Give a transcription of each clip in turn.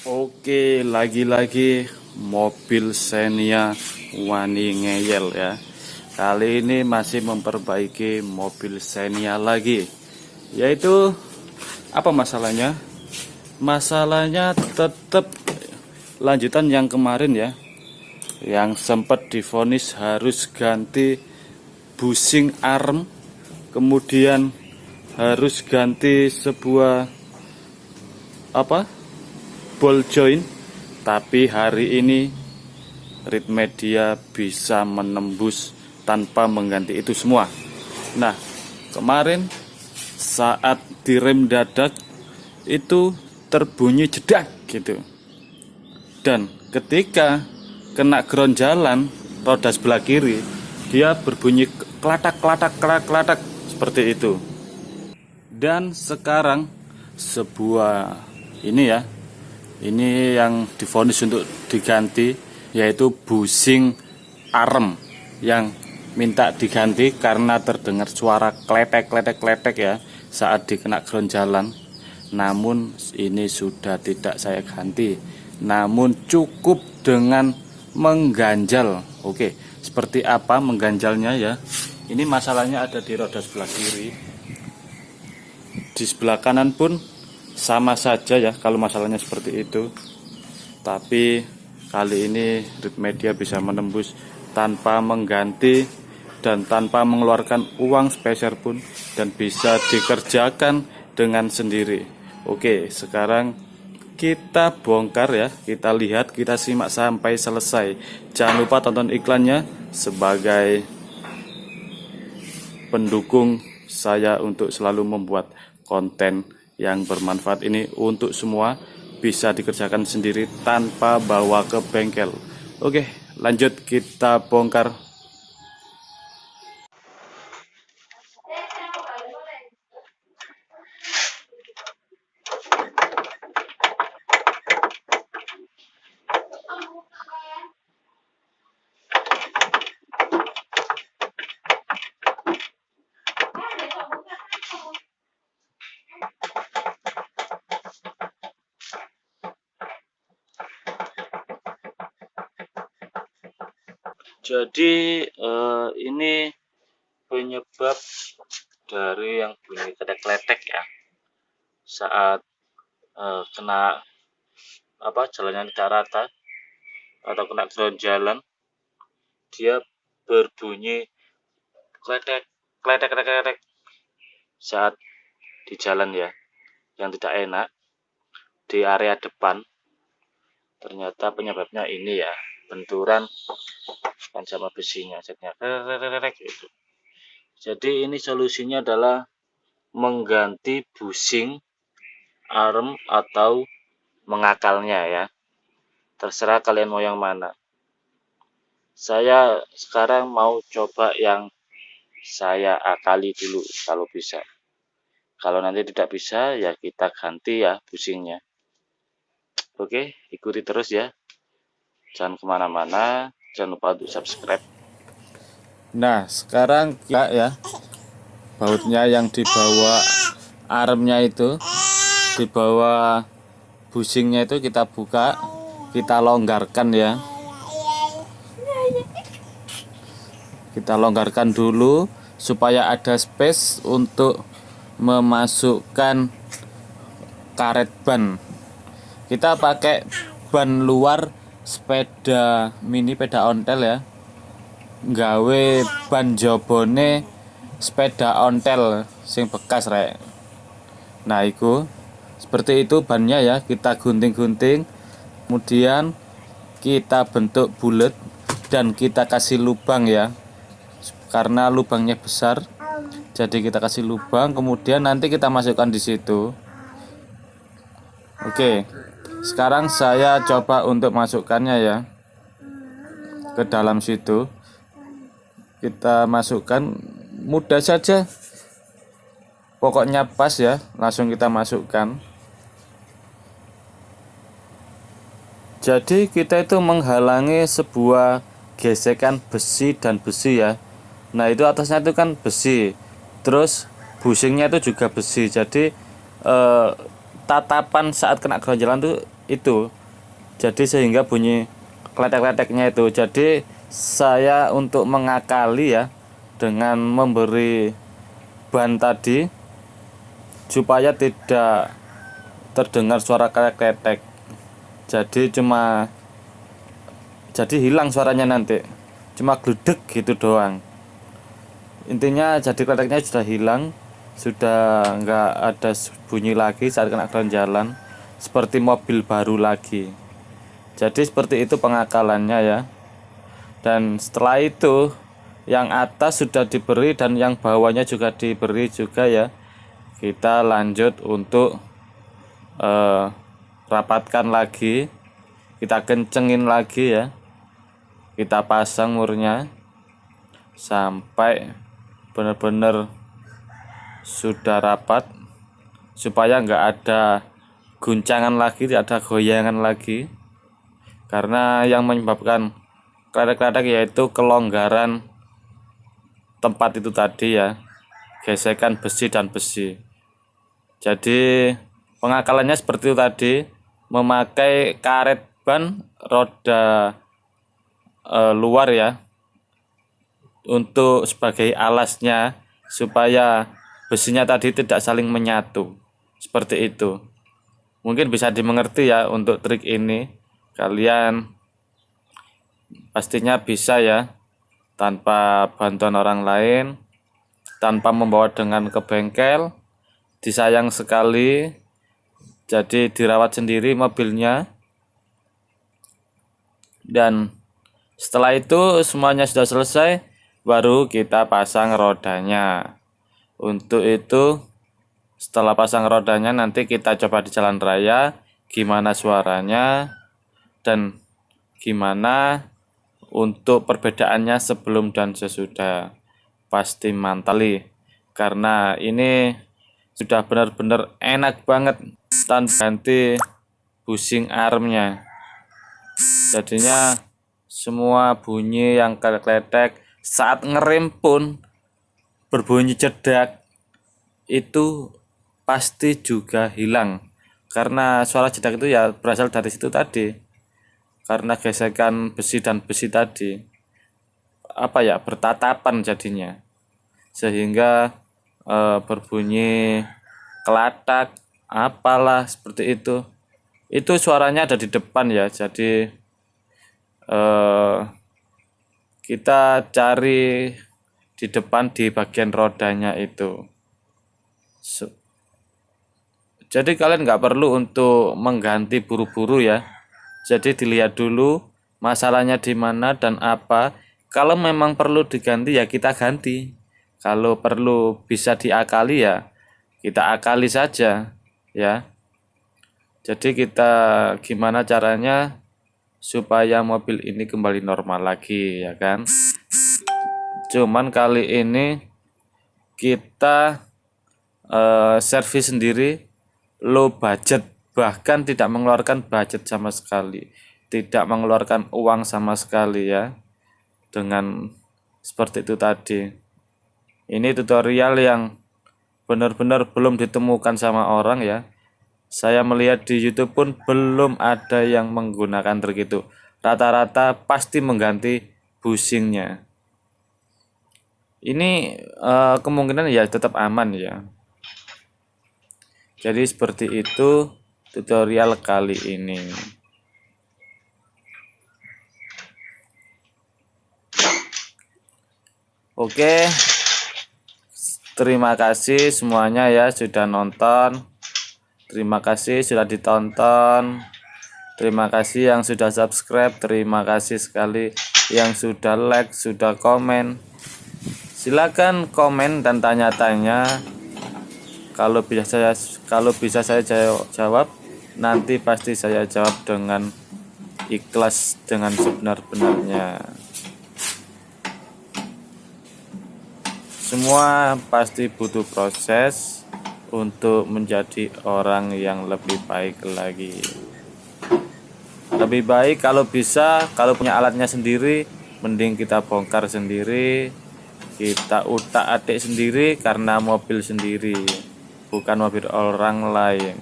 Oke, lagi-lagi mobil Xenia wani ngeyel ya. Kali ini masih memperbaiki mobil Xenia lagi. Yaitu apa masalahnya? Masalahnya tetap lanjutan yang kemarin ya. Yang sempat divonis harus ganti bushing arm, kemudian harus ganti sebuah ball joint, tapi hari ini Rit Media bisa menembus tanpa mengganti itu semua. Nah, kemarin saat direm dadak itu terbunyi jedak gitu. Dan ketika kena ground jalan roda sebelah kiri, dia berbunyi klatak seperti itu. Dan sekarang sebuah ini yang divonis untuk diganti, yaitu bushing arm yang minta diganti karena terdengar suara kletek ya saat dikena ground jalan. Namun ini sudah tidak saya ganti, namun cukup dengan mengganjal. Oke, seperti apa mengganjalnya ya? Ini masalahnya ada di roda sebelah kiri. Di sebelah kanan pun sama saja ya kalau masalahnya seperti itu. Tapi kali ini Rit Media bisa menembus tanpa mengganti dan tanpa mengeluarkan uang spesial pun, dan bisa dikerjakan dengan sendiri. Oke, sekarang kita bongkar ya, kita lihat, kita simak sampai selesai. Jangan lupa tonton iklannya sebagai pendukung saya untuk selalu membuat konten yang bermanfaat ini untuk semua, bisa dikerjakan sendiri tanpa bawa ke bengkel. Oke, lanjut kita bongkar. Jadi ini penyebab dari yang bunyi kletek-kletek ya saat kena jalannya tidak rata atau kena ground jalan, dia berbunyi kletek saat di jalan ya, yang tidak enak di area depan. Ternyata penyebabnya ini ya, benturan kan sama besinya, jadinya gitu. Jadi ini solusinya adalah mengganti bushing arm atau mengakalnya ya. Terserah kalian mau yang mana. Saya sekarang mau coba yang saya akali dulu kalau bisa. Kalau nanti tidak bisa ya kita ganti ya bushingnya. Oke, ikuti terus ya. Jangan kemana-mana. Jangan lupa untuk subscribe. Nah, sekarang kita ya, bautnya yang di bawah armnya itu, di bawah bushingnya itu kita buka, kita longgarkan ya. Kita longgarkan dulu supaya ada space untuk memasukkan karet ban. Kita pakai ban luar sepeda mini, sepeda ontel ya, gawe ban jobone sepeda ontel sing bekas rek. Nah itu seperti itu bannya ya, kita gunting-gunting, kemudian kita bentuk bulat dan kita kasih lubang ya, karena lubangnya besar jadi kita kasih lubang, kemudian nanti kita masukkan di situ. Oke, sekarang saya coba untuk masukkannya ya ke dalam situ. Kita masukkan, mudah saja, pokoknya pas ya, langsung kita masukkan. Jadi kita itu menghalangi sebuah gesekan besi dan besi ya. Nah itu atasnya itu kan besi, terus bushingnya itu juga besi. Jadi tatapan saat kena ground jalan itu. Jadi sehingga bunyi kletek-kleteknya itu. Jadi saya untuk mengakali ya dengan memberi ban tadi supaya tidak terdengar suara kletek-kletek. Jadi hilang suaranya nanti. Cuma gludek gitu doang. Intinya jadi kleteknya sudah hilang, sudah nggak ada bunyi lagi saat kena ground jalan, seperti mobil baru lagi. Jadi seperti itu pengakalannya ya. Dan setelah itu yang atas sudah diberi dan yang bawahnya juga diberi juga ya. Kita lanjut untuk rapatkan lagi, kita kencengin lagi ya, kita pasang murnya sampai benar-benar sudah rapat supaya nggak ada guncangan lagi, tidak ada goyangan lagi, karena yang menyebabkan kletek-kletek yaitu kelonggaran tempat itu tadi ya, gesekan besi dan besi. Jadi pengakalannya seperti itu tadi, memakai karet ban roda luar ya untuk sebagai alasnya supaya besinya tadi tidak saling menyatu. Seperti itu. Mungkin bisa dimengerti ya untuk trik ini. Kalian pastinya bisa ya, tanpa bantuan orang lain, tanpa membawa dengan ke bengkel. Disayang sekali. Jadi dirawat sendiri mobilnya. Dan setelah itu semuanya sudah selesai, baru kita pasang rodanya. Untuk itu setelah pasang rodanya nanti kita coba di jalan raya gimana suaranya dan gimana untuk perbedaannya sebelum dan sesudah. Pasti mantali, karena ini sudah benar-benar enak banget tanpa ganti bushing armnya. Jadinya semua bunyi yang kletek saat ngerem pun berbunyi jedak itu pasti juga hilang, karena suara jedak itu ya berasal dari situ tadi, karena gesekan besi dan besi tadi bertatapan jadinya, sehingga berbunyi kelatak apalah seperti itu suaranya ada di depan ya. Jadi kita cari di depan di bagian rodanya itu. Jadi kalian nggak perlu untuk mengganti buru-buru ya. Jadi dilihat dulu masalahnya di mana dan apa. Kalau memang perlu diganti ya kita ganti. Kalau perlu bisa diakali ya kita akali saja ya. Jadi kita gimana caranya supaya mobil ini kembali normal lagi ya kan. Cuman kali ini kita servis sendiri, low budget, bahkan tidak mengeluarkan budget sama sekali, tidak mengeluarkan uang sama sekali ya, dengan seperti itu tadi. Ini tutorial yang benar-benar belum ditemukan sama orang ya. Saya melihat di YouTube pun belum ada yang menggunakan trik itu. Rata-rata pasti mengganti bushingnya. Ini kemungkinan ya tetap aman ya. Jadi seperti itu tutorial kali ini. Oke, terima kasih semuanya ya sudah nonton. Terima kasih sudah ditonton. Terima kasih yang sudah subscribe. Terima kasih sekali yang sudah like, sudah komen. Silakan komen dan tanya-tanya. Kalau bisa saya jawab, nanti pasti saya jawab dengan ikhlas, dengan sebenar-benarnya. Semua pasti butuh proses untuk menjadi orang yang lebih baik lagi. Lebih baik kalau bisa, kalau punya alatnya sendiri, mending kita bongkar sendiri, kita utak-atik sendiri, karena mobil sendiri, bukan mobil orang lain.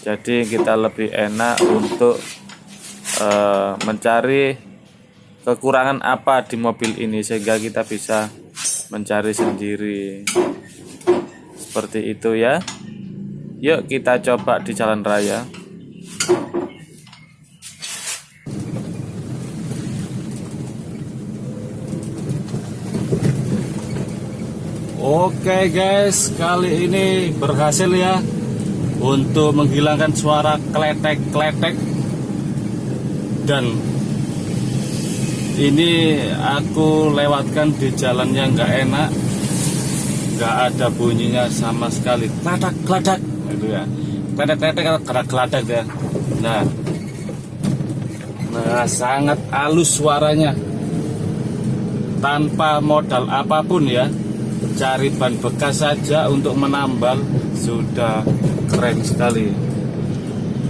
Jadi kita lebih enak untuk mencari kekurangan apa di mobil ini, sehingga kita bisa mencari sendiri. Seperti itu ya. Yuk kita coba di jalan raya. Oke guys, kali ini berhasil ya untuk menghilangkan suara kletek-kletek. Dan ini aku lewatkan di jalan yang nggak enak, nggak ada bunyinya sama sekali. Kladak-kladak gitu ya, kletek-kletek atau kladak-kladak ya. Nah sangat halus suaranya, tanpa modal apapun ya. Cari ban bekas saja untuk menambal sudah keren sekali.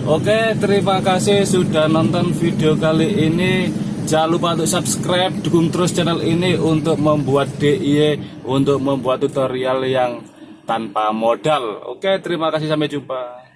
Oke, terima kasih sudah nonton video kali ini. Jangan lupa untuk subscribe, dukung terus channel ini untuk membuat DIY, untuk membuat tutorial yang tanpa modal. Oke, terima kasih, sampai jumpa.